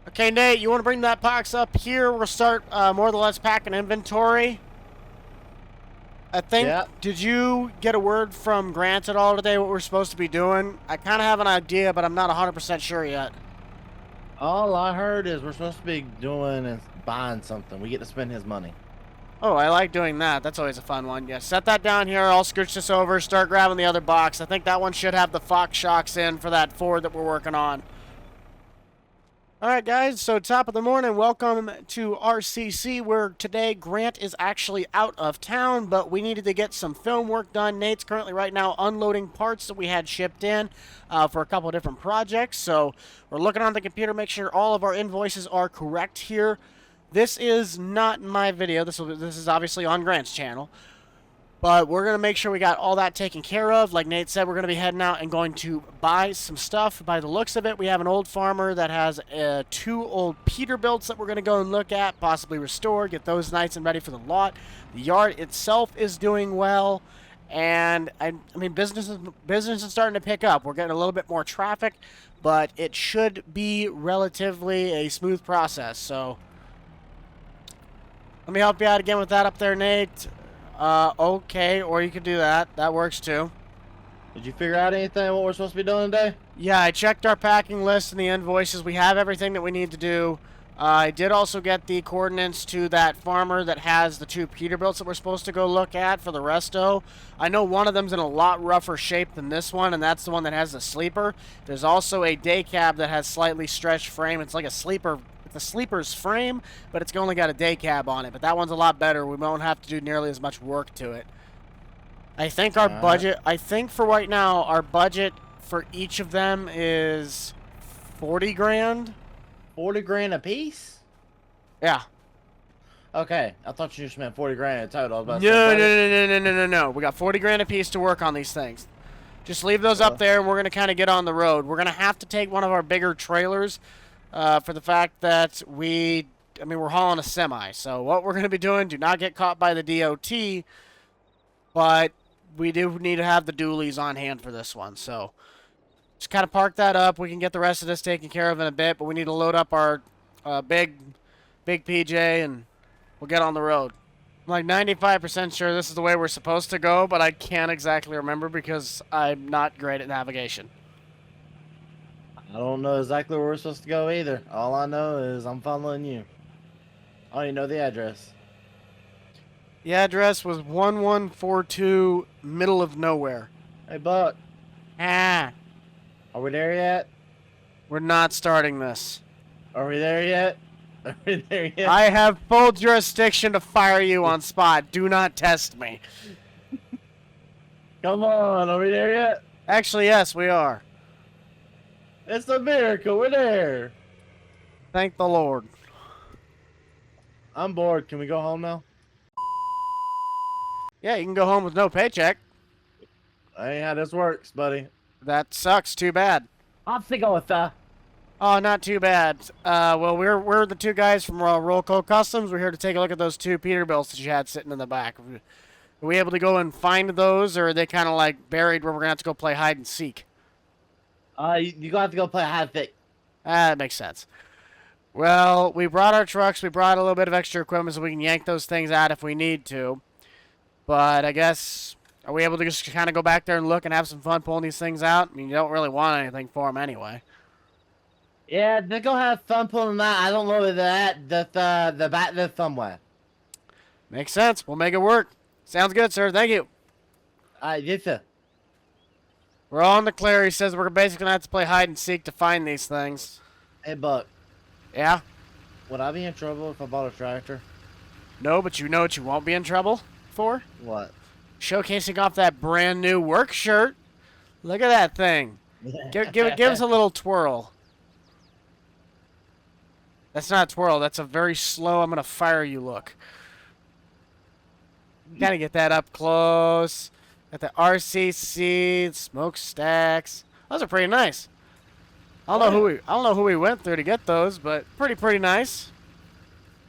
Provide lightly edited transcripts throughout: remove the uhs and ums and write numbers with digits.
Okay, Nate, you want to bring that box up here? We'll start more or less packing inventory. I think, Yeah. did you get a word from Grant at all today what we're supposed to be doing? I kind of have an idea, but I'm not 100% sure yet. All I heard is we're supposed to be doing and buying something. We get to spend his money. Oh, I like doing that. That's always a fun one. Yeah, set that down here. I'll scooch this over, start grabbing the other box. I think that one should have the Fox shocks in for that Ford that we're working on. All right, guys, so top of the morning, welcome to RCC, where today Grant is actually out of town, but we needed to get some film work done. Nate's currently right now unloading parts that we had shipped in for a couple of different projects, so we're looking on the computer, make sure all of our invoices are correct here. This is not my video. This is obviously on Grant's channel. But we're going to make sure we got all that taken care of. Like Nate said, we're going to be heading out and going to buy some stuff. By the looks of it, we have an old farmer that has 2 old Peterbilts that we're going to go and look at, possibly restore, get those nice and ready for the lot. The yard itself is doing well. And, I mean, business is starting to pick up. We're getting a little bit more traffic, but it should be relatively a smooth process. So, let me help you out again with that up there, Nate. Okay, or you could do that. That works too. Did you figure out anything what we're supposed to be doing today? Yeah, I checked our packing list and the invoices. We have everything that we need to do. I did also get the coordinates to that farmer that has the 2 Peterbilts that we're supposed to go look at for the resto. I know one of them's in a lot rougher shape than this one, and that's the one that has the sleeper. There's also a day cab that has slightly stretched frame. It's like a sleeper. The sleeper's frame, but it's only got a day cab on it. But that one's a lot better. We won't have to do nearly as much work to it. I think our budget, I think for right now, our budget for each of them is 40 grand. 40 grand a piece? Yeah. Okay, I thought you just meant 40 grand in total. I was about to No, say, no, no, no, no, no, no, no. We got 40 grand a piece to work on these things. Just leave those up there, and we're going to kind of get on the road. We're going to have to take one of our bigger trailers for the fact that we're hauling a semi. So what we're going to be doing, do not get caught by the DOT, but we do need to have the dualies on hand for this one. So just kind of park that up. We can get the rest of this taken care of in a bit, but we need to load up our big PJ, and we'll get on the road. I'm like 95% sure this is the way we're supposed to go, but I can't exactly remember because I'm not great at navigation. I don't know exactly where we're supposed to go either. All I know is I'm following you. I don't even know the address. The address was 1142, middle of nowhere. Hey, Buck. Ah, Are we there yet? we're not starting this. Are we there yet? Are we there yet? I have full jurisdiction to fire you on spot. Do not test me. Come on, are we there yet? Actually, yes, we are. It's a miracle, we're there. Thank the Lord. I'm bored. Can we go home now? Yeah, you can go home with no paycheck. That ain't how this works, buddy. That sucks. Too bad. Off to go with Oh, not too bad. Well, we're the 2 guys from Roll Call Customs. We're here to take a look at those 2 Peterbilts that you had sitting in the back. Are we able to go and find those, or are they kind of like buried where we're going to have to go play hide and seek? You gonna have to go play hide and seek. That makes sense. Well, we brought our trucks. We brought a little bit of extra equipment so we can yank those things out if we need to. But I guess, are we able to just kind of go back there and look and have some fun pulling these things out? I mean, you don't really want anything for them anyway. Yeah, they're gonna have fun pulling that. I don't know whether the back there somewhere. Makes sense. We'll make it work. Sounds good, sir. Thank you. Yes, sir. We're all in the clear. He says we're basically going to have to play hide and seek to find these things. Hey, Buck. Yeah? Would I be in trouble if I bought a tractor? No, but you know what you won't be in trouble for? What? Showcasing off that brand new work shirt. Look at that thing. Give us a little twirl. That's not a twirl. That's a very slow, I'm going to fire you look. Gotta get that up close. Got the RCC, smokestacks. Those are pretty nice. I don't know who we went through to get those, but pretty nice.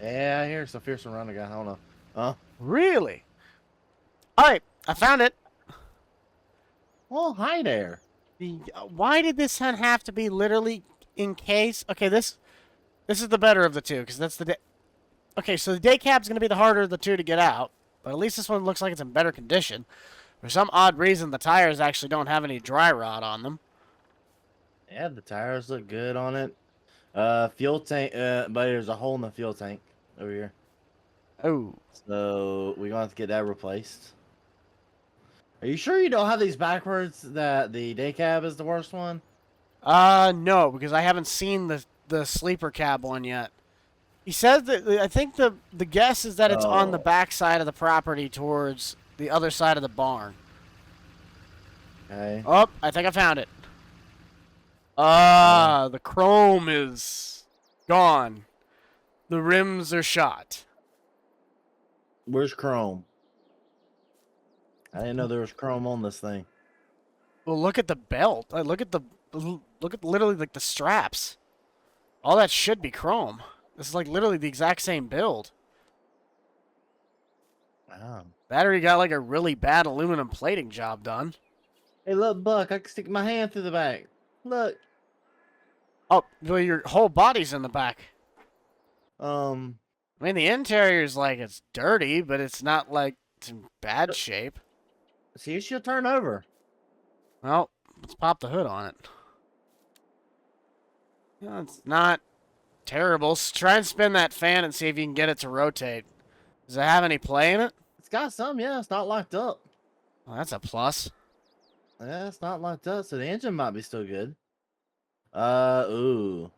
Yeah, I hear some fierce around the guy. I don't know. Huh? Really? All right, I found it. Oh, hi there. Why did this one have to be literally in case? Okay, this This is the better of the two, because that's the day. Okay, so the day cab's going to be the harder of the two to get out, but at least this one looks like it's in better condition. For some odd reason, the tires actually don't have any dry rot on them. Yeah, the tires look good on it. Fuel tank, but there's a hole in the fuel tank over here. Oh. So we're gonna have to get that replaced. Are you sure you don't have these backwards? That the day cab is the worst one? No, because I haven't seen the sleeper cab one yet. He says that I think the guess is that it's on the back side of the property towards the other side of the barn. Okay. Oh, I think I found it. The chrome is gone. The rims are shot. Where's chrome? I didn't know there was chrome on this thing. Well, look at the belt. Look at literally like the straps. All that should be chrome. This is like literally the exact same build. Wow. Battery got like a really bad aluminum plating job done. Hey, look, Buck! I can stick my hand through the back. Look. Oh, well, your whole body's in the back. I mean, the interior's like it's dirty, but it's not like it's in bad shape. See, she'll turn over. Well, let's pop the hood on it. No, it's not terrible. Try and spin that fan and see if you can get it to rotate. Does it have any play in it? It's got some, yeah. It's not locked up. Well, that's a plus. Yeah, it's not locked up, so the engine might be still good. Ooh.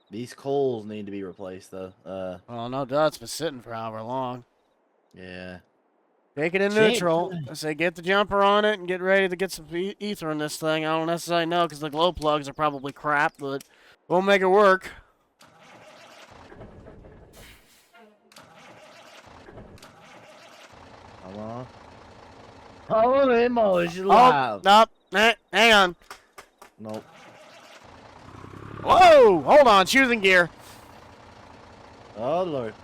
These coals need to be replaced, though. Well, no duh. It's been sitting for however long. Yeah. Take it in neutral. I say get the jumper on it and get ready to get some ether in this thing. I don't necessarily know because the glow plugs are probably crap, but we'll make it work. Come on. Oh, Emo is Oh, live. nope. Hang on. Nope. Whoa! Hold on. Choosing gear. Oh, Lord.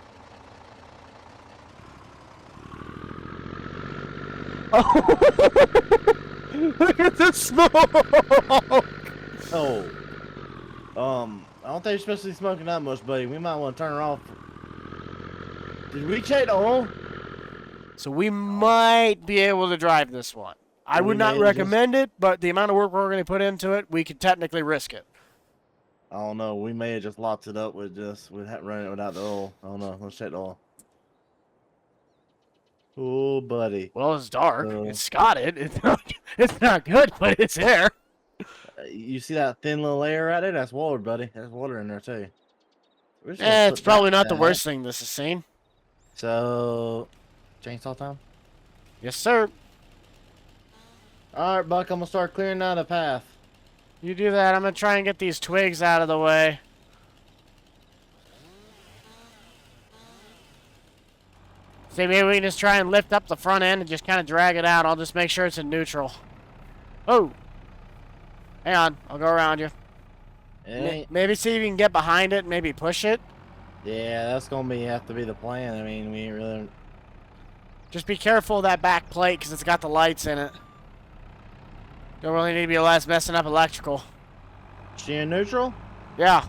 Look at the smoke! Oh. I don't think you're supposed to be smoking that much, buddy. We might want to turn her off. Did we check the oil? So we might be able to drive this one. I would not recommend it, but the amount of work we're going to put into it, we could technically risk it. I don't know. We may have just locked it up with running it without the oil. I don't know. Let's check the oil. Oh, buddy. Well, it's dark. It's got it. It's not good, but it's there. You see that thin little layer right there? That's water, buddy. There's water in there, too. It's probably not the worst thing this has seen. So, chainsaw time? Yes, sir. All right, Buck. I'm going to start clearing out the path. You do that. I'm going to try and get these twigs out of the way. See, maybe we can just try and lift up the front end and just kind of drag it out. I'll just make sure it's in neutral. Oh. Hang on. I'll go around you. Maybe see if you can get behind it and maybe push it. Yeah, that's going to have to be the plan. I mean, we ain't really... Just be careful of that back plate because it's got the lights in it. Don't really need to be messing up electrical. She in neutral? Yeah.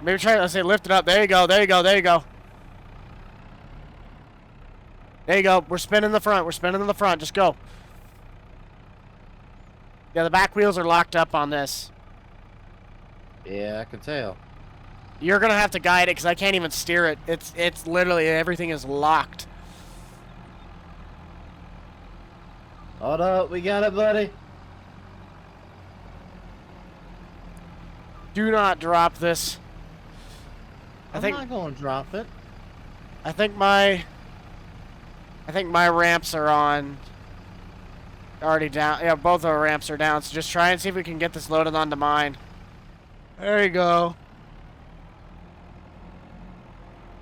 Maybe try to lift it up. There you go. There you go. There you go. There you go. We're spinning the front. We're spinning in the front. Just go. Yeah, the back wheels are locked up on this. Yeah, I can tell. You're going to have to guide it because I can't even steer it. It's literally everything is locked. Hold up. We got it, buddy. Do not drop this. I'm not going to drop it. I think my ramps are on. Already down. Yeah, both of our ramps are down. So just try and see if we can get this loaded onto mine. There you go.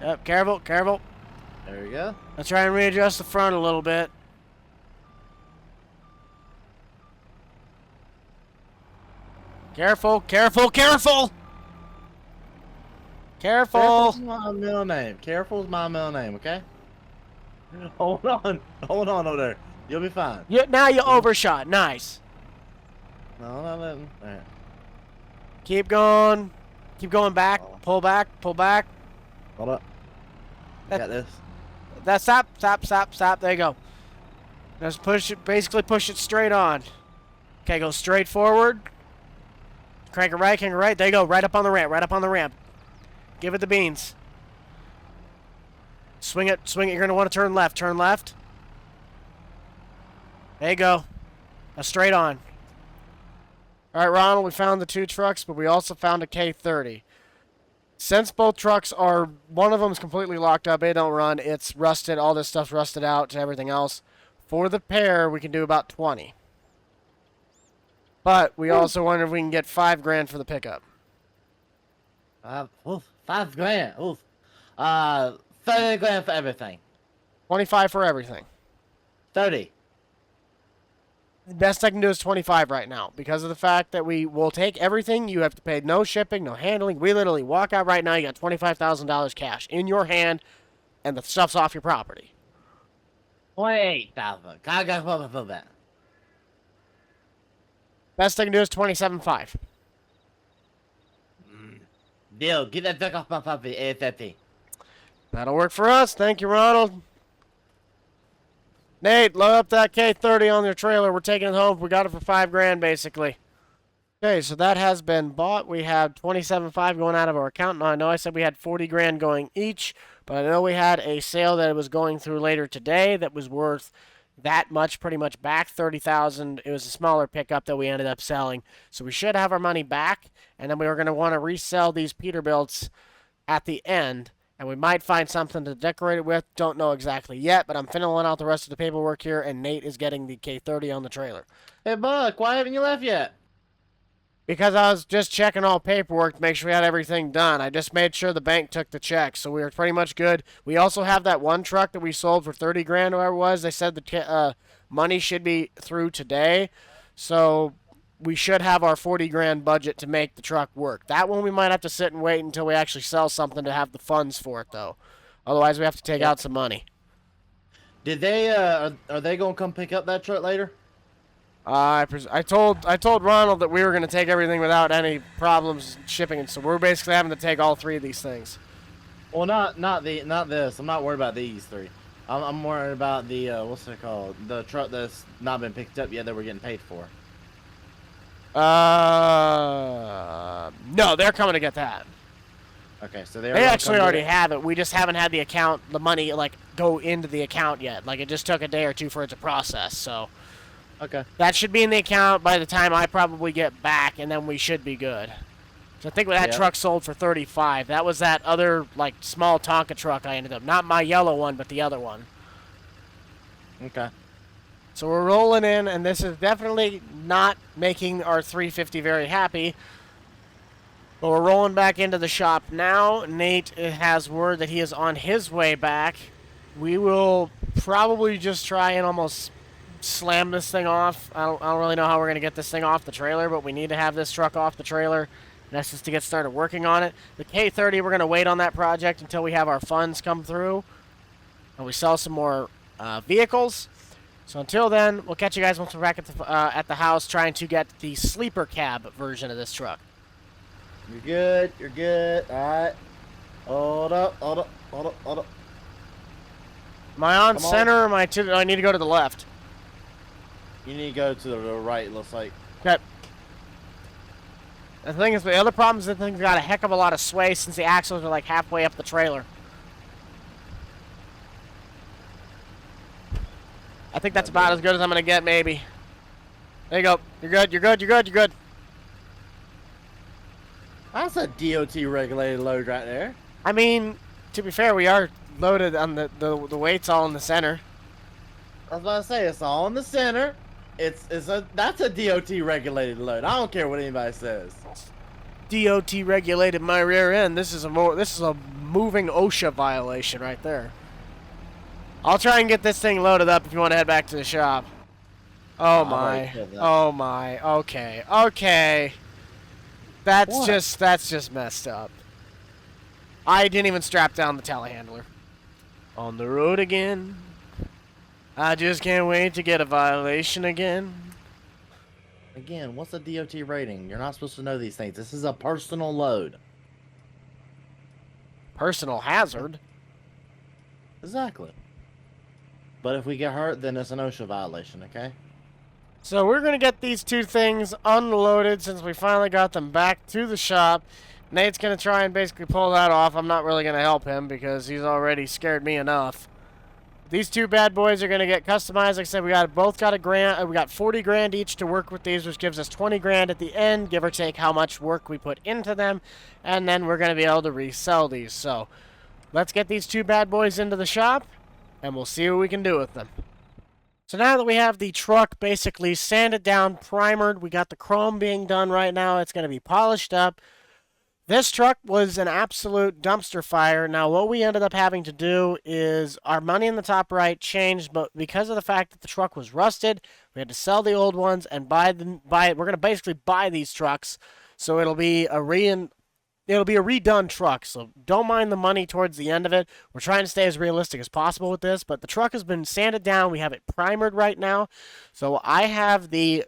Yep, careful, careful. There we go. Let's try and readjust the front a little bit. Careful, careful, careful! Careful! Careful's my middle name. Careful's my middle name, okay? Hold on. Hold on over there. You'll be fine. Yeah, now you overshot. Nice. No, not letting. All right. Keep going. Keep going back. Pull back. Pull back. Hold up. I got this. Stop. Stop. Stop. Stop. There you go. Just push it. Basically push it straight on. Okay, go straight forward. Crank it right. Crank it right. There you go. Right up on the ramp. Right up on the ramp. Give it the beans. Swing it. Swing it. You're going to want to turn left. Turn left. There you go. Now straight on. All right, Ronald, we found the 2 trucks, but we also found a K30. Since both trucks are, one of them is completely locked up, it don't run, it's rusted, all this stuff's rusted out to everything else. For the pair, we can do about 20. But we also wonder if we can get $5 for the pickup. $5 grand. Oof. $30 for everything. 25 for everything. 30. The best I can do is 25 right now because of the fact that we will take everything. You have to pay no shipping, no handling. We literally walk out right now. You got $25,000 cash in your hand, and the stuff's off your property. 28,000. I got for that. Best I can do is 27.5. Deal. Get that truck off my property ASAP. That'll work for us. Thank you, Ronald. Nate, load up that K30 on your trailer. We're taking it home. We got it for $5 basically. Okay, so that has been bought. We have 27.5 going out of our account. Now I know I said we had 40 grand going each, but I know we had a sale that was going through later today that was worth that much, pretty much back 30,000. It was a smaller pickup that we ended up selling, so we should have our money back. And then we were going to want to resell these Peterbilts at the end. And we might find something to decorate it with. Don't know exactly yet, but I'm filling out the rest of the paperwork here, and Nate is getting the K30 on the trailer. Hey, Buck, why haven't you left yet? Because I was just checking all paperwork to make sure we had everything done. I just made sure the bank took the check, so we were pretty much good. We also have that one truck that we sold for 30 grand, whatever it was. They said the money should be through today, so we should have our 40 grand budget to make the truck work. That one we might have to sit and wait until we actually sell something to have the funds for it, though. Otherwise, we have to take out some money. Did they, are they going to come pick up that truck later? I told Ronald that we were going to take everything without any problems shipping it, so we're basically having to take all 3 of these things. Well, not this. I'm not worried about these 3. I'm worried about the, what's it called? The truck that's not been picked up yet that we're getting paid for. No, they're coming to get that. Okay, so they actually already have it. We just haven't had the money, like, go into the account yet. Like, it just took a day or 2 for it to process, so. Okay. That should be in the account by the time I probably get back, and then we should be good. So I think that truck sold for 35. That was that other, like, small Tonka truck I ended up. Not my yellow one, but the other one. Okay. So we're rolling in, and this is definitely not making our 350 very happy. But we're rolling back into the shop now. Nate has word that he is on his way back. We will probably just try and almost slam this thing off. I don't really know how we're going to get this thing off the trailer, but we need to have this truck off the trailer. And that's just to get started working on it. The K30, we're going to wait on that project until we have our funds come through. And we sell some more vehicles. So until then, we'll catch you guys once we're back at the house trying to get the sleeper cab version of this truck. You're good. You're good. All right. Hold up. Hold up. Hold up. Hold up. Am I on center or am I to? I need to go to the left. You need to go to the right, it looks like. Okay. The thing is, the other problem is the thing's got a heck of a lot of sway since the axles are like halfway up the trailer. I think that's about as good as I'm going to get, maybe. There you go. You're good, you're good, you're good, you're good. That's a DOT regulated load right there. I mean, to be fair, we are loaded on the weight's all in the center. I was about to say, it's all in the center. That's a DOT regulated load. I don't care what anybody says. DOT regulated my rear end. This is a moving OSHA violation right there. I'll try and get this thing loaded up if you want to head back to the shop. Oh my. Oh my. Okay. Okay. That's just messed up. I didn't even strap down the telehandler. On the road again. I just can't wait to get a violation again. Again, what's a DOT rating? You're not supposed to know these things. This is a personal load. personal hazard. Exactly. But if we get hurt, then it's an OSHA violation, okay? So we're going to get these two things unloaded since we finally got them back to the shop. Nate's going to try and basically pull that off. I'm not really going to help him because he's already scared me enough. These two bad boys are going to get customized. Like I said, we both got a grand. We got 40 grand each to work with these, which gives us 20 grand at the end, give or take how much work we put into them. And then we're going to be able to resell these. So let's get these two bad boys into the shop, and we'll see what we can do with them. So now that we have the truck basically sanded down, primered, we got the chrome being done right now. It's going to be polished up. This truck was an absolute dumpster fire. Now, what we ended up having to do is our money in the top right changed, but because of the fact that the truck was rusted, we had to sell the old ones and buy. We're going to basically buy these trucks, so it'll be a redone truck, so don't mind the money towards the end of it. We're trying to stay as realistic as possible with this, but the truck has been sanded down. We have it primered right now. So I have the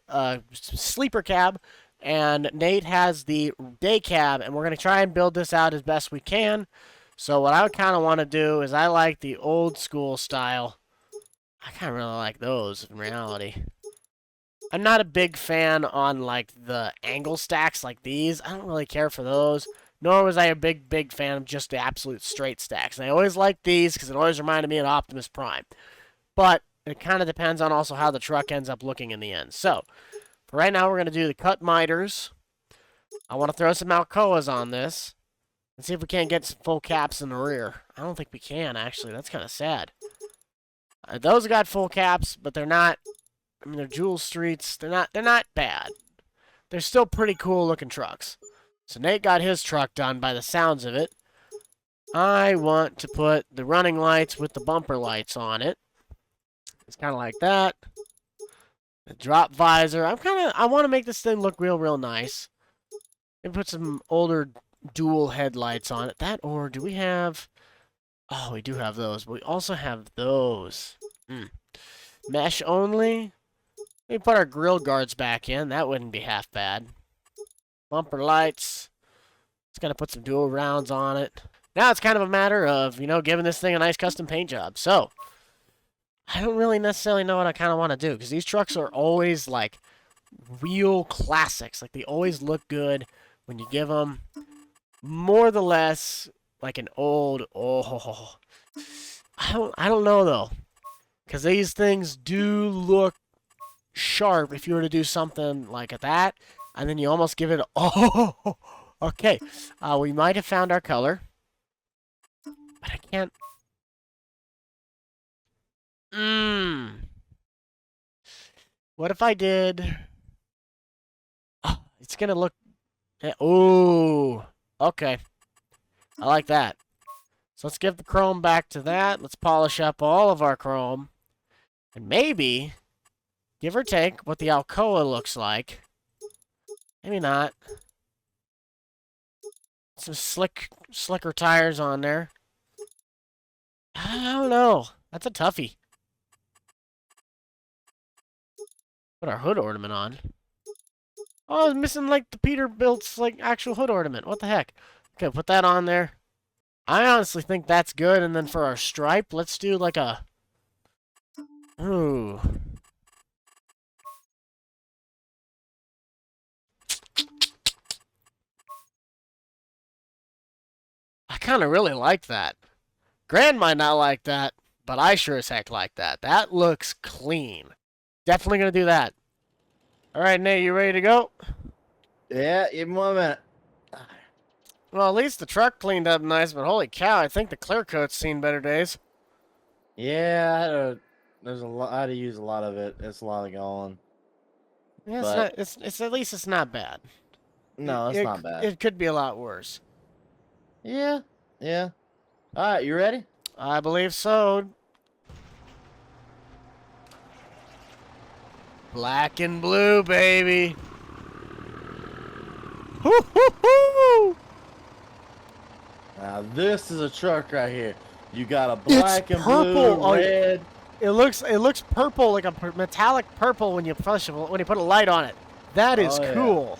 sleeper cab, and Nate has the day cab, and we're going to try and build this out as best we can. So what I would kind of want to do is I like the old school style. I kind of really like those in reality. I'm not a big fan on like the angle stacks like these. I don't really care for those. Nor was I a big fan of just the absolute straight stacks. And I always liked these because it always reminded me of Optimus Prime. But it kind of depends on also how the truck ends up looking in the end. So, for right now, we're going to do the cut miters. I want to throw some Alcoas on this. And see if we can't get some full caps in the rear. I don't think we can, actually. That's kind of sad. Those got full caps, but they're not... I mean, they're Jewel Streets. They're not bad. They're still pretty cool looking trucks. So Nate got his truck done by the sounds of it. I want to put the running lights with the bumper lights on it. It's kind of like that. The drop visor. I want to make this thing look real nice. And put some older dual headlights on it. That, or do we have... Oh, we do have those. But we also have those. Mesh only. We put our grill guards back in. That wouldn't be half bad. Bumper lights. It's going to put some dual rounds on it. Now it's kind of a matter of, giving this thing a nice custom paint job. So, I don't really necessarily know what I kind of want to do. Because these trucks are always, like, real classics. Like, they always look good when you give them more or less like an old... Oh, I don't know, though. Because these things do look sharp if you were to do something like that. And then you almost give it... Oh! Okay. We might have found our color. But I can't... What if I did... Oh, it's going to look... Oh! Okay. I like that. So let's give the chrome back to that. Let's polish up all of our chrome. And maybe, give or take, what the Alcoa looks like. Maybe not. Some slicker tires on there. I don't know. That's a toughie. Put our hood ornament on. Oh, I was missing, like, the Peterbilt's, like, actual hood ornament. What the heck? Okay, put that on there. I honestly think that's good. And then for our stripe, let's do, like, a... Ooh. I kind of really like that. Gran might not like that, but I sure as heck like that. That looks clean. Definitely going to do that. All right, Nate, you ready to go? Yeah, give me 1 minute. Well, at least the truck cleaned up nice, but holy cow, I think the clear coat's seen better days. Yeah, I had to use a lot of it. It's a lot of going. Yeah, but it's at least it's not bad. No, it's not bad. It could be a lot worse. Yeah. All right, you ready? I believe so. Black and blue, baby. Hoo-hoo-hoo! Now this is a truck right here. You got a black and purple. blue, red. It looks purple, like a metallic purple when you put a light on it. That is cool.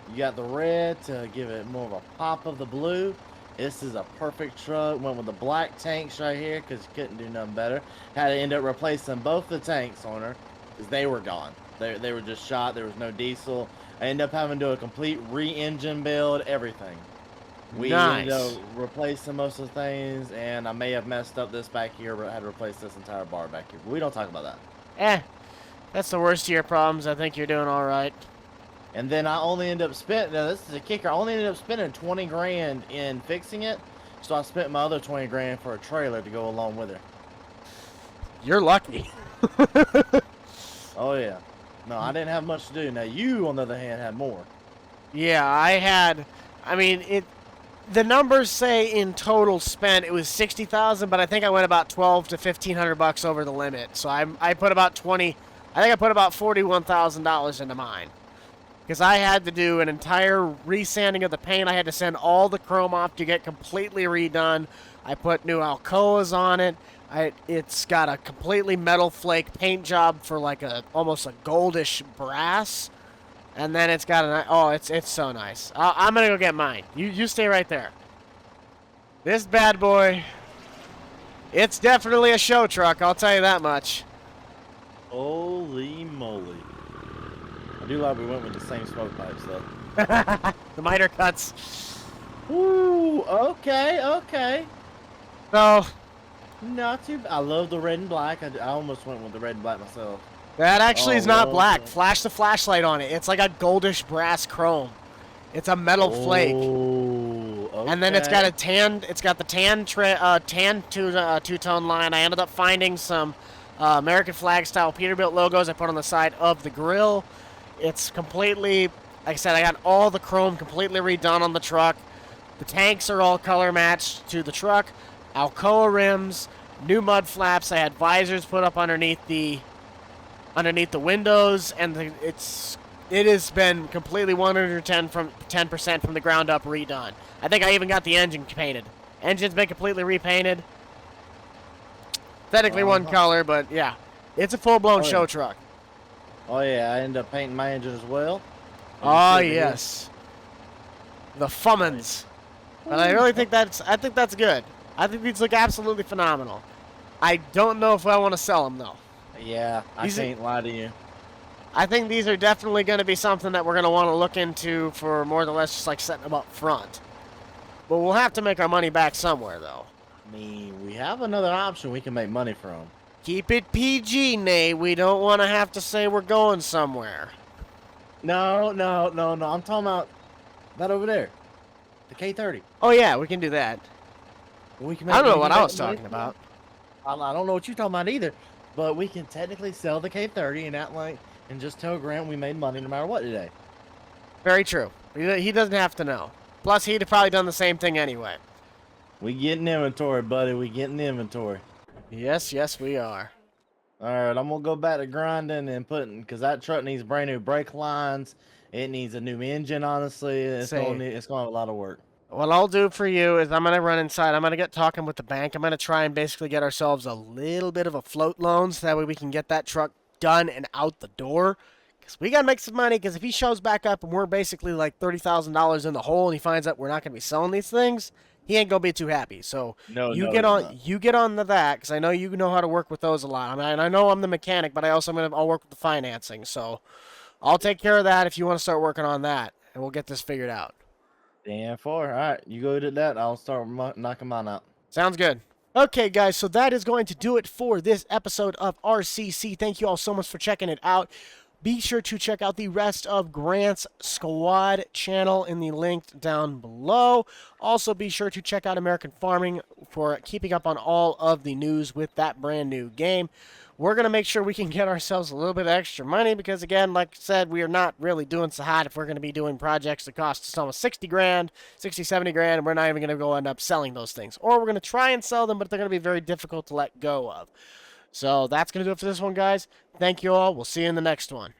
You got the red to give it more of a pop of the blue. This is a perfect truck. Went with the black tanks right here because you couldn't do nothing better. Had to end up replacing both the tanks on her because they were gone. They were just shot. There was no diesel. I ended up having to do a complete re-engine build, everything. We ended up replacing most of the things, and I may have messed up this back here, but I had to replace this entire bar back here. But we don't talk about that. That's the worst of your problems. I think you're doing all right. And then I only end up spending, now this is a kicker, I only ended up spending 20 grand in fixing it. So I spent my other 20 grand for a trailer to go along with her. You're lucky. Oh yeah. No, I didn't have much to do. Now you, on the other hand, had more. Yeah, I mean, the numbers say in total spent it was 60,000, but I think I went about 12 to 1,500 bucks over the limit. So I put about 20, I think I put about $41,000 into mine. Because I had to do an entire resanding of the paint. I had to send all the chrome off to get completely redone. I put new Alcoas on it. It's got a completely metal flake paint job for like almost a goldish brass. And then it's got it's so nice. I'm going to go get mine. You stay right there. This bad boy, it's definitely a show truck, I'll tell you that much. Holy moly. I do like we went with the same smoke pipes, though. The miter cuts. Ooh, okay. So, not too bad. I love the red and black. I almost went with the red and black myself. that actually is not black. Okay. Flash the flashlight on it. It's like a goldish brass chrome. It's a metal flake. Okay. And then it's got the tan two-tone line. I ended up finding some American flag style Peterbilt logos I put on the side of the grill. It's completely, like I said, I got all the chrome completely redone on the truck. The tanks are all color matched to the truck. Alcoa rims, new mud flaps. I had visors put up underneath the windows, and it has been completely 110% from the ground up redone. I think I even got the engine painted. Engine's been completely repainted. Technically one color, but yeah, it's a full-blown show truck. Oh yeah, I ended up painting my engine as well. Oh yes, the Fummins. But I really think that's good. I think these look absolutely phenomenal. I don't know if I want to sell them though. Yeah, I can't lie to you. I think these are definitely going to be something that we're going to want to look into for more or less just like setting them up front. But we'll have to make our money back somewhere though. I mean, we have another option we can make money from. Keep it PG, Nate. We don't want to have to say we're going somewhere. No. I'm talking about that over there. The K30. Oh, yeah, we can do that. We can I don't know what I was talking about. I don't know what you're talking about either. But we can technically sell the K30 and act like, and just tell Grant we made money no matter what today. Very true. He doesn't have to know. Plus, he'd have probably done the same thing anyway. We getting inventory, buddy. We getting inventory. Yes, we are. All right, I'm gonna go back to grinding and because that truck needs brand new brake lines. It needs a new engine. Honestly, it's gonna have a lot of work. What I'll do for you is I'm gonna run inside. I'm gonna get talking with the bank. I'm gonna try and basically get ourselves a little bit of a float loan, so that way we can get that truck done and out the door. Because we gotta make some money. Because if he shows back up and we're basically like $30,000 in the hole, and he finds out we're not gonna be selling these things, he ain't gonna be too happy. So you get on to that, because I know you know how to work with those a lot. I mean, I know I'm the mechanic, but I'll work with the financing. So I'll take care of that if you want to start working on that, and we'll get this figured out. Damn for. All right, you go to that. I'll start knocking mine out. Sounds good. Okay, guys, so that is going to do it for this episode of RCC. Thank you all so much for checking it out. Be sure to check out the rest of Grant's Squad channel in the link down below. Also, be sure to check out American Farming for keeping up on all of the news with that brand new game. We're going to make sure we can get ourselves a little bit of extra money because, again, like I said, we are not really doing so hot if we're going to be doing projects that cost us almost 60 grand, 60, 70 grand, and we're not even going to go end up selling those things. Or we're going to try and sell them, but they're going to be very difficult to let go of. So that's going to do it for this one, guys. Thank you all. We'll see you in the next one.